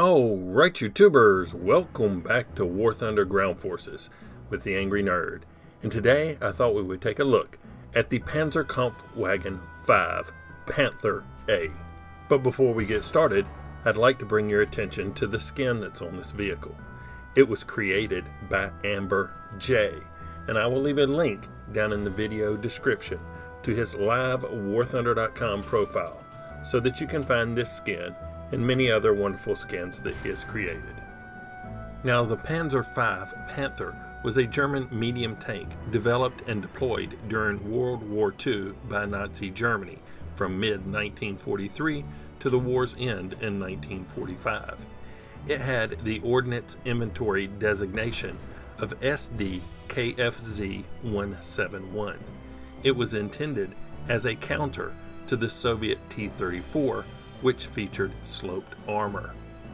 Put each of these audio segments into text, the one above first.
All right, YouTubers, welcome back to War Thunder Ground Forces with the Angry Nerd. And today I thought we would take a look at the Panzerkampfwagen 5 Panther A. But before we get started, I'd like to bring your attention to the skin that's on this vehicle. It was created by Amber J, and I will leave a link down in the video description to his live WarThunder.com profile so that you can find this skin and many other wonderful skins that he has created. Now, the Panzer V Panther was a German medium tank developed and deployed during World War II by Nazi Germany from mid-1943 to the war's end in 1945. It had the Ordnance Inventory designation of SD KFZ 171. It was intended as a counter to the Soviet T-34, which featured sloped armor.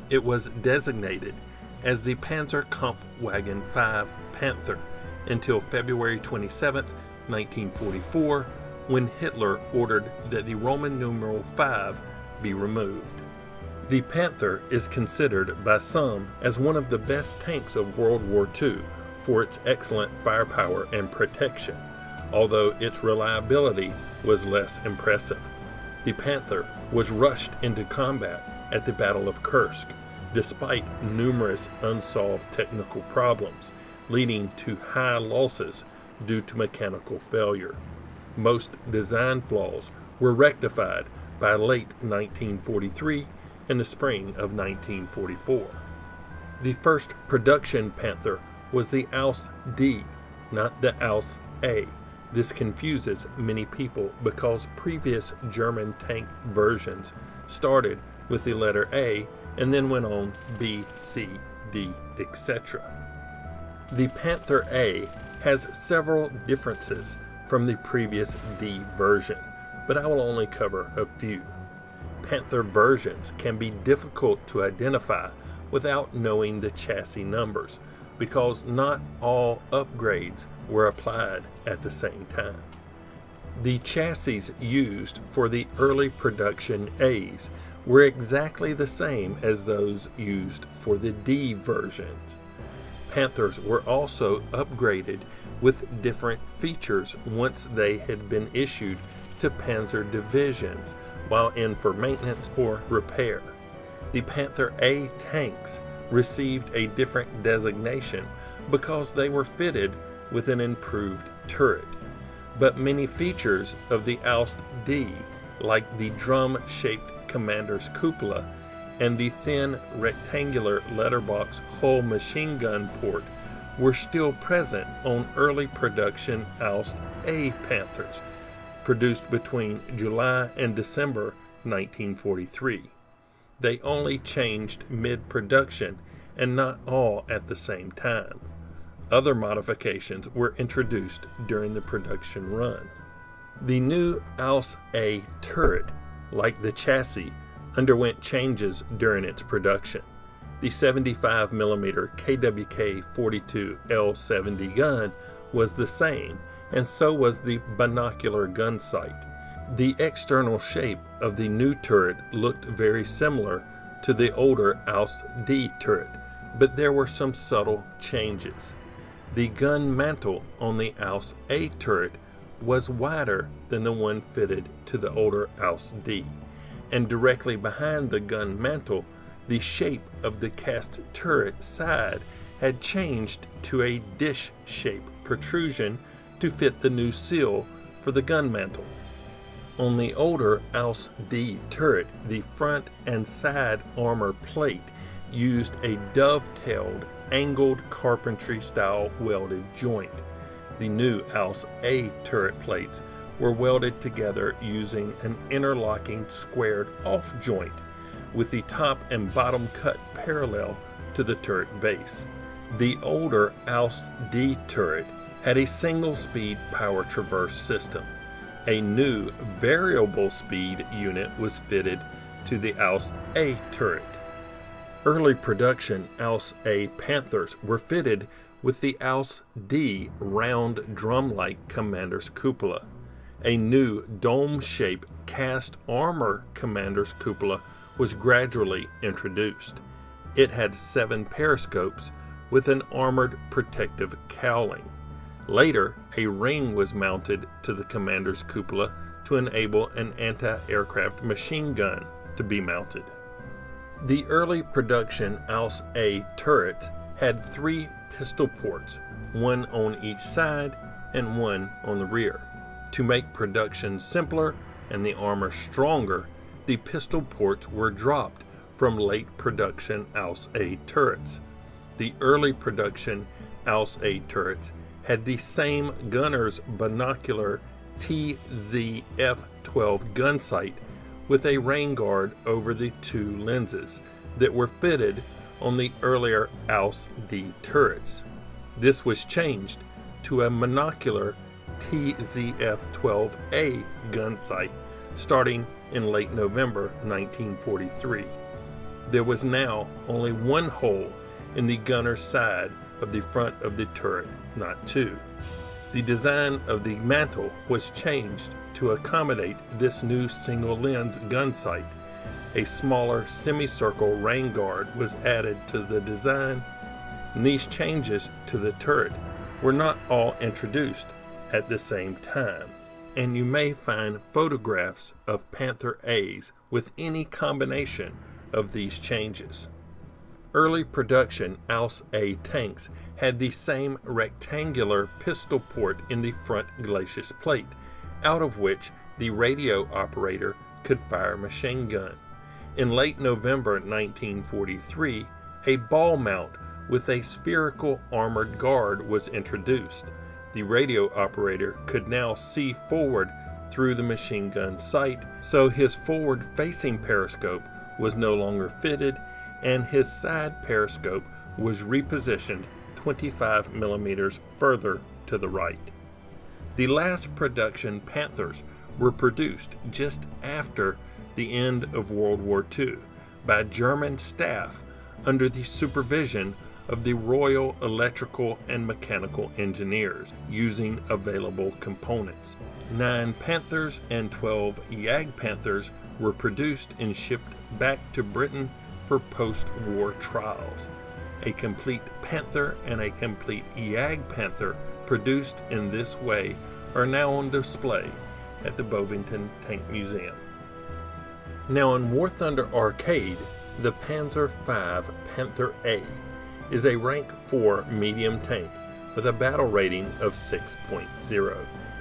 It was designated as the Panzerkampfwagen 5 Panther until February 27, 1944, when Hitler ordered that the Roman numeral 5 be removed. The Panther is considered by some as one of the best tanks of World War II for its excellent firepower and protection, although its reliability was less impressive. The Panther was rushed into combat at the Battle of Kursk, despite numerous unsolved technical problems, leading to high losses due to mechanical failure. Most design flaws were rectified by late 1943 and the spring of 1944. The first production Panther was the Aus D, not the Aus A. This confuses many people because previous German tank versions started with the letter A and then went on B, C, D, etc. The Panther A has several differences from the previous D version, but I will only cover a few. Panther versions can be difficult to identify without knowing the chassis numbers, because not all upgrades were applied at the same time. The chassis used for the early production A's were exactly the same as those used for the D versions. Panthers were also upgraded with different features once they had been issued to Panzer divisions while in for maintenance or repair. The Panther A tanks received a different designation because they were fitted with an improved turret, but many features of the Aus D, like the drum-shaped commander's cupola and the thin rectangular letterbox hull machine gun port, were still present on early production Aus A Panthers, produced between July and December 1943. They only changed mid-production and not all at the same time. Other modifications were introduced during the production run. The new Aus A turret, like the chassis, underwent changes during its production. The 75mm KWK 42 L70 gun was the same, and so was the binocular gun sight. The external shape of the new turret looked very similar to the older Aus D turret, but there were some subtle changes. The gun mantle on the Aus A turret was wider than the one fitted to the older Aus D, and directly behind the gun mantle, the shape of the cast turret side had changed to a dish-shaped protrusion to fit the new seal for the gun mantle. On the older Aus D turret, the front and side armor plate used a dovetailed, angled carpentry-style welded joint. The new Aus A turret plates were welded together using an interlocking squared-off joint, with the top and bottom cut parallel to the turret base. The older Aus D turret had a single-speed power traverse system. A new variable speed unit was fitted to the Aus A turret. Early production Aus A Panthers were fitted with the Aus D round drum-like commander's cupola. A new dome-shaped cast armor commander's cupola was gradually introduced. It had 7 periscopes with an armored protective cowling. Later, a ring was mounted to the commander's cupola to enable an anti-aircraft machine gun to be mounted. The early production AUS-A turrets had 3 pistol ports, one on each side and one on the rear. To make production simpler and the armor stronger, the pistol ports were dropped from late production AUS-A turrets. The early production AUS-A turrets had the same gunner's binocular TZF-12 gun sight with a rain guard over the 2 lenses that were fitted on the earlier AUS-D turrets. This was changed to a monocular TZF-12A gun sight starting in late November 1943. There was now only one hole in the gunner's side of the front of the turret, not 2. The design of the mantle was changed to accommodate this new single lens gun sight. A smaller semicircle rain guard was added to the design, and these changes to the turret were not all introduced at the same time, and you may find photographs of Panther A's with any combination of these changes. Early production AUS-A tanks had the same rectangular pistol port in the front glacis plate, out of which the radio operator could fire a machine gun. In late November 1943, a ball mount with a spherical armored guard was introduced. The radio operator could now see forward through the machine gun sight, so his forward-facing periscope was no longer fitted, and his side periscope was repositioned 25 millimeters further to the right. The last production Panthers were produced just after the end of World War II by German staff under the supervision of the Royal Electrical and Mechanical Engineers, using available components. 9 Panthers and 12 Jagdpanthers were produced and shipped back to Britain for post-war trials. A complete Panther and a complete Jagdpanther produced in this way are now on display at the Bovington Tank Museum. Now in War Thunder Arcade, the Panzer V Panther A is a rank 4 medium tank with a battle rating of 6.0.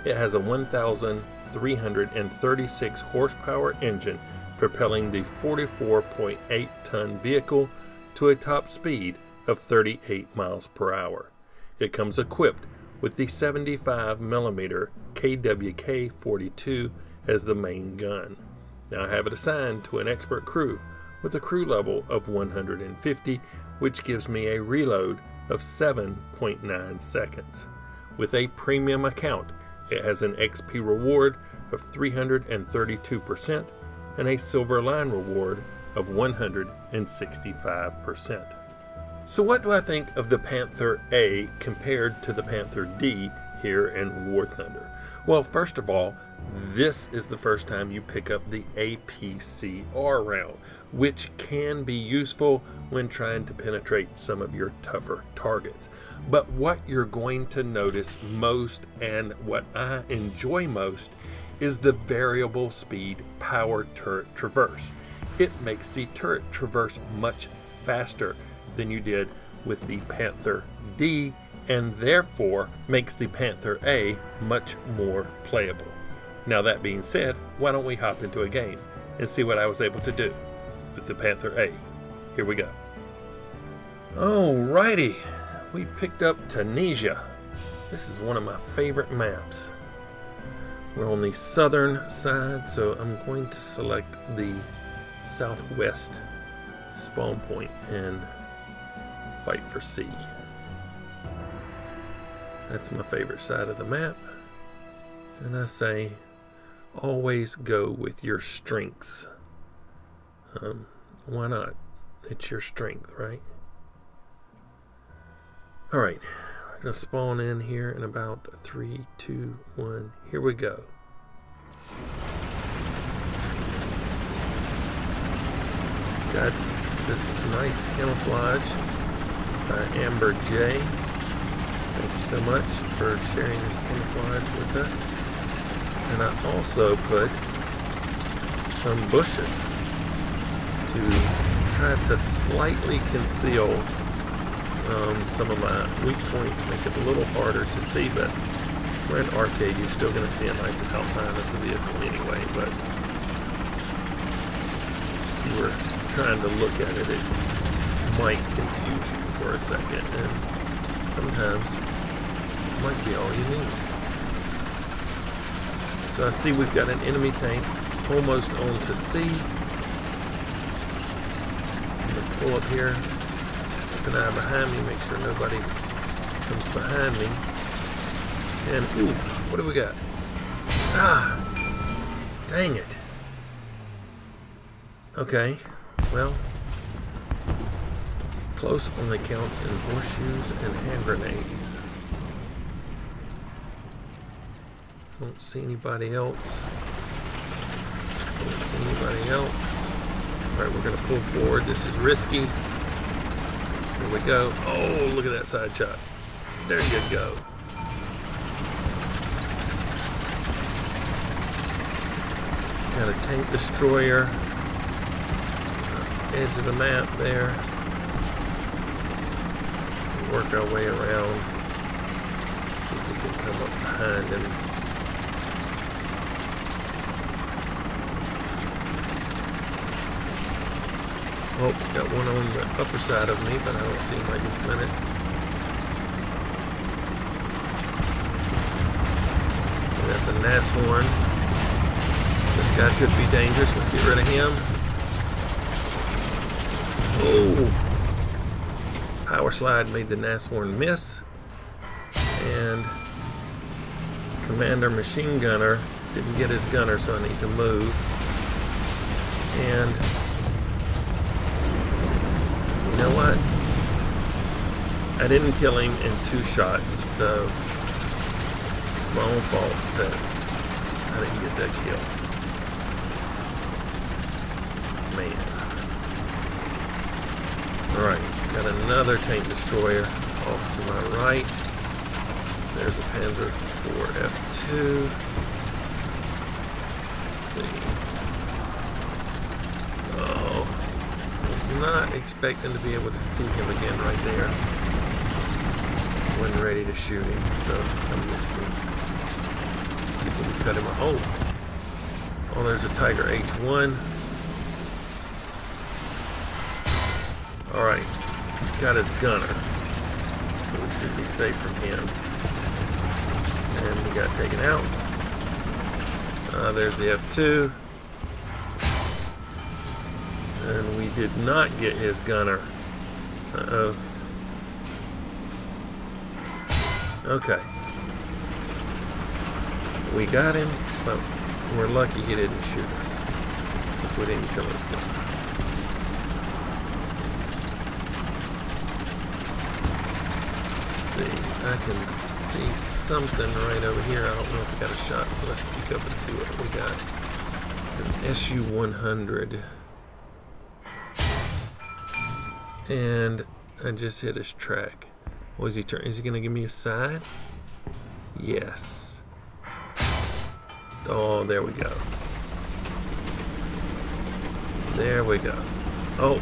It has a 1,336 horsepower engine propelling the 44.8 ton vehicle to a top speed of 38 miles per hour. It comes equipped with the 75mm KWK-42 as the main gun. Now I have it assigned to an expert crew with a crew level of 150, which gives me a reload of 7.9 seconds. With a premium account, it has an XP reward of 332% and a Silver Line reward of 165%. So what do I think of the Panther A compared to the Panther D here in War Thunder? Well, first of all, this is the first time you pick up the APCR round, which can be useful when trying to penetrate some of your tougher targets. But what you're going to notice most, and what I enjoy most, is the variable speed power turret traverse. It makes the turret traverse much faster than you did with the Panther D, and therefore makes the Panther A much more playable. Now that being said, why don't we hop into a game and see what I was able to do with the Panther A. Here we go. Alrighty, we picked up Tunisia. This is one of my favorite maps. We're on the southern side, so I'm going to select the southwest spawn point and fight for C. That's my favorite side of the map. And I say, always go with your strengths. Why not? It's your strength, right? Alright, we're going to spawn in here in about 3, 2, 1. Here we go. Got this nice camouflage by Amber J. Thank you so much for sharing this camouflage with us. And I also put some bushes to try to slightly conceal some of my weak points, make it a little harder to see, but we're in arcade, you're still going to see a nice outline of the vehicle anyway, but if you were trying to look at it, it might confuse you for a second, and sometimes it might be all you need. So I see we've got an enemy tank almost on to C. I'm going to pull up here, keep an eye behind me, make sure nobody comes behind me. And, ooh, what do we got? Ah, dang it. Okay, well, close only counts in horseshoes and hand grenades. Don't see anybody else. Don't see anybody else. Alright, we're going to pull forward. This is risky. Here we go. Oh, look at that side shot. There you go. Got a tank destroyer, edge of the map there. Work our way around, see if we can come up behind him. Oh, got one on the upper side of me, but I don't see him right this minute. And that's a Nashorn. This guy could be dangerous. Let's get rid of him. Oh! Power slide made the Nashorn miss. And Commander Machine Gunner didn't get his gunner, so I need to move. And you know what? I didn't kill him in 2 shots, so it's my own fault that I didn't get that kill. Man. Alright, got another tank destroyer off to my right. There's a Panzer IV F2. Let's see. Oh, I was not expecting to be able to see him again right there. Wasn't ready to shoot him, so I missed him. Let's see if we can cut him off. Oh, there's a Tiger H1. Alright, got his gunner, so we should be safe from him. And he got taken out. There's the F2. And we did not get his gunner. Uh-oh. Okay. We got him, but we're lucky he didn't shoot us, because we didn't kill his gunner. I can see something right over here. I don't know if I got a shot, but let's peek up and see what we got. An SU-100. And I just hit his track. What is he turning? Is he going to give me a side? Yes. Oh, there we go. There we go. Oh,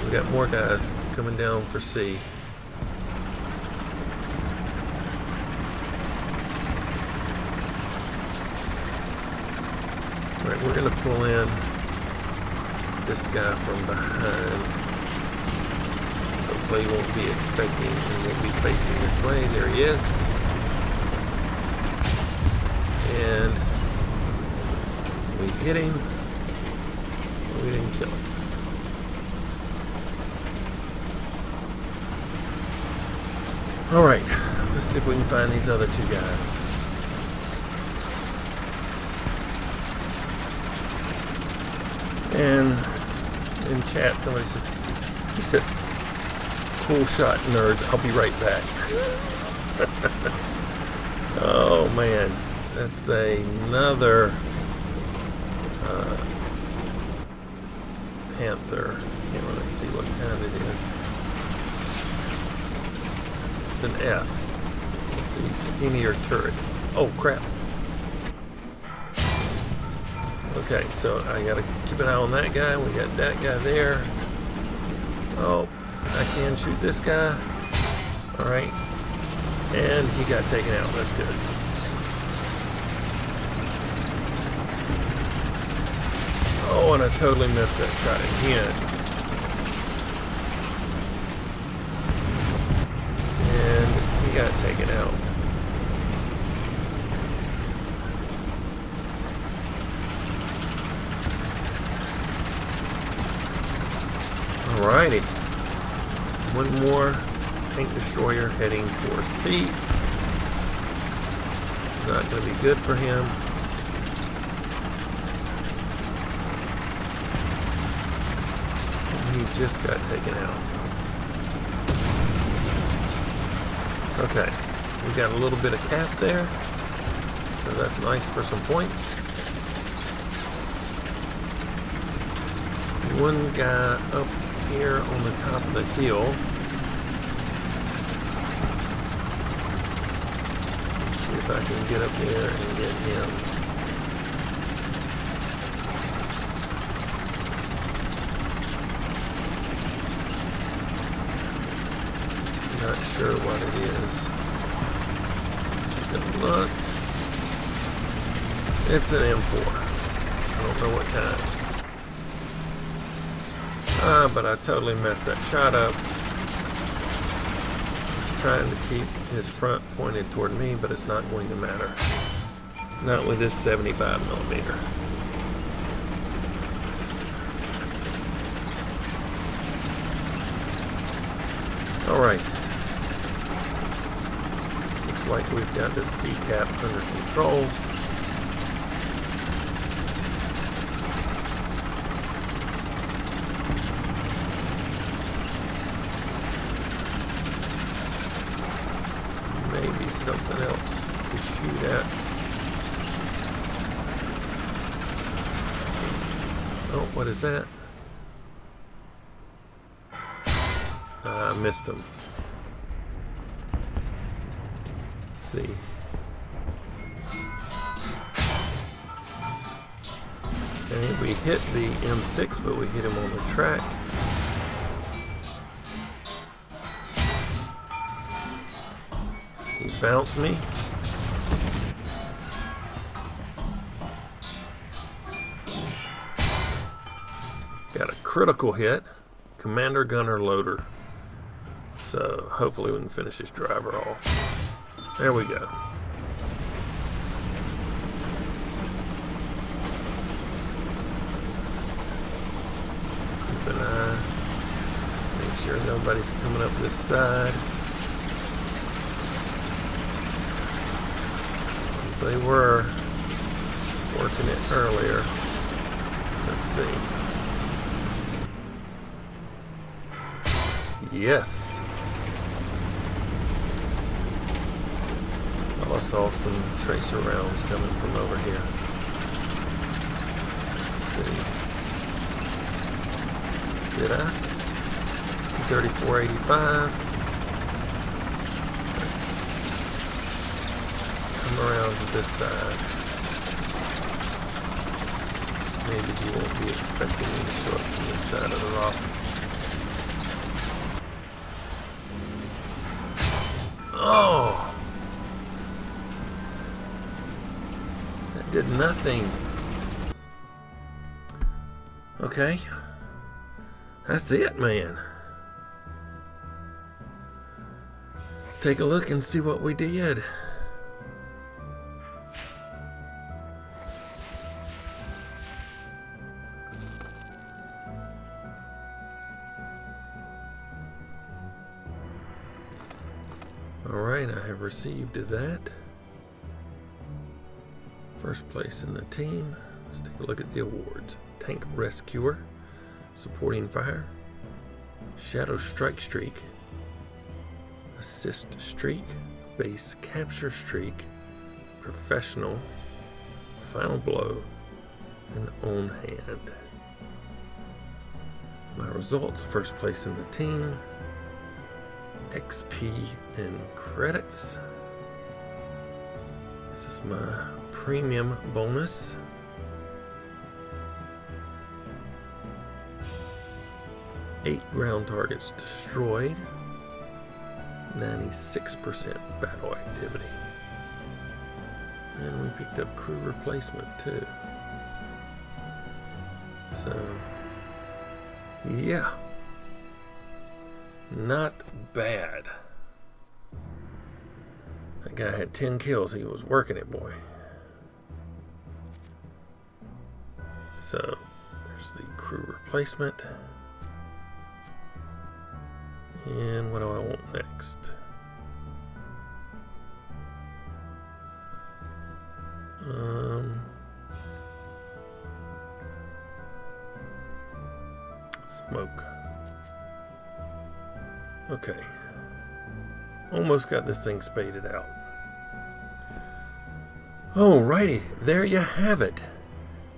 we got more guys coming down for C. Alright, we're going to pull in this guy from behind. Hopefully he won't be expecting and won't be facing this way. There he is. And we hit him. We didn't kill him. Alright, let's see if we can find these other 2 guys. And in chat, somebody says, he says, cool shot, nerds. I'll be right back. Oh, man. That's another Panther. Can't really see what kind it is. It's an F. The skinnier turret. Oh crap. Okay, so I gotta keep an eye on that guy. We got that guy there. Oh, I can shoot this guy. Alright. And he got taken out. That's good. Oh, and I totally missed that shot again. And he got taken out. Alrighty. One more tank destroyer heading for C. It's not going to be good for him. He just got taken out. Okay, we got a little bit of cap there, so that's nice for some points. One guy up here on the top of the hill. Let's see if I can get up there and get him. Not sure what it is. Take a look. It's an M4. I don't know what kind. But I totally messed that shot up. He's trying to keep his front pointed toward me, but it's not going to matter. Not with this 75mm. Alright. Looks like we've got this C-cap under control. Maybe something else to shoot at. Oh, what is that? I missed him. Let's see. And we hit the M6, but we hit him on the track. He bounced me. Got a critical hit. Commander Gunner Loader. So hopefully we can finish this driver off. There we go. Keep an eye. Make sure nobody's coming up this side. They were working it earlier. Let's see. Yes. Oh, I saw some tracer rounds coming from over here. Let's see. Did I? 3485. Around to this side. Maybe he won't be expecting me to show up from this side of the rock. Oh! That did nothing. Okay. That's it, man. Let's take a look and see what we did. Alright, I have received that. First place in the team. Let's take a look at the awards. Tank Rescuer, Supporting Fire, Shadow Strike Streak, Assist Streak, Base Capture Streak, Professional, Final Blow, and On Hand. My results: first place in the team, XP and credits. This is my premium bonus. Eight ground targets destroyed. 96% battle activity. And we picked up crew replacement too. So, yeah. Not bad. That guy had 10 kills. He was working it, boy. So, there's the crew replacement. And what do I want next? Smoke. Okay. Almost got this thing spaded out. Alrighty, there you have it.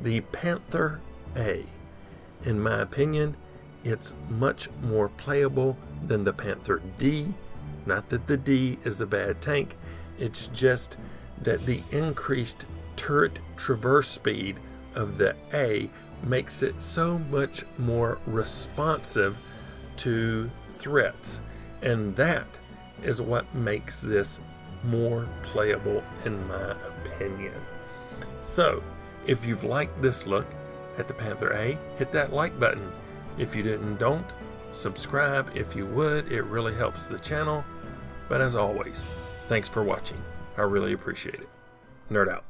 The Panther A. In my opinion, it's much more playable than the Panther D. Not that the D is a bad tank, it's just that the increased turret traverse speed of the A makes it so much more responsive to threats, and that is what makes this more playable in my opinion. So if you've liked this look at the Panther A, hit that like button. If you didn't, don't. Subscribe if you would, it really helps the channel. But as always, thanks for watching. I really appreciate it. Nerd out.